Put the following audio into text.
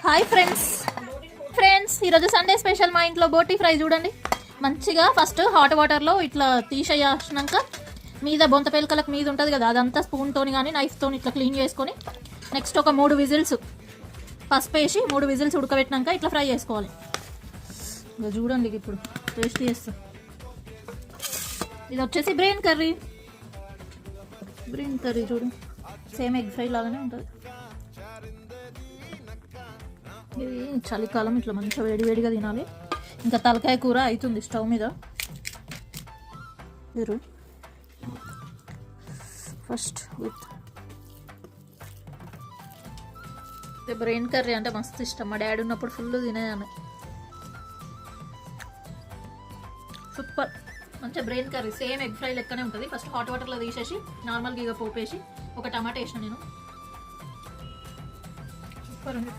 Hi friends ఈరోజు Sunday special మా ఇంట్లో బోటీ ఫ్రై చూడండి. మంచిగా ఫస్ట్ హాట్ వాటర్లో ఇట్లా తీసేసినాక మీద బొంత పేలకలకు మీద ఉంటుంది కదా, అదంతా స్పూన్తోని కానీ నైఫ్తో ఇట్లా క్లీన్ చేసుకొని నెక్స్ట్ ఒక 3 విజిల్స్ పసుపు వేసి 3 విజిల్స్ ఉడకబెట్టినాక ఇట్లా ఫ్రై చేసుకోవాలి. ఇక చూడండి ఇప్పుడు టేస్ట్ చేస్తాం. ఇది వచ్చేసి బ్రెయిన్ కర్రీ చూడు, సేమ్ ఎగ్ ఫ్రై లాగానే ఉంటుంది. ఇది చలికాలం ఇట్లా మంచిగా వేడివేడిగా తినాలి. ఇంకా తలకాయ కూర అవుతుంది స్టవ్ మీద. మీరు ఫస్ట్ విత్ బ్రెయిన్ కర్రీ అంటే మస్తు ఇష్టం. మా డాడీ ఉన్నప్పుడు ఫుల్ తినేదాన్ని. సూపర్, మంచిగా brain curry same egg fry లెక్కనే ఉంటుంది. ఫస్ట్ హాట్ వాటర్లో తీసేసి నార్మల్గా ఇక పోపేసి ఒక టమాటా వేసిన నేను. సూపర్ ఉంది.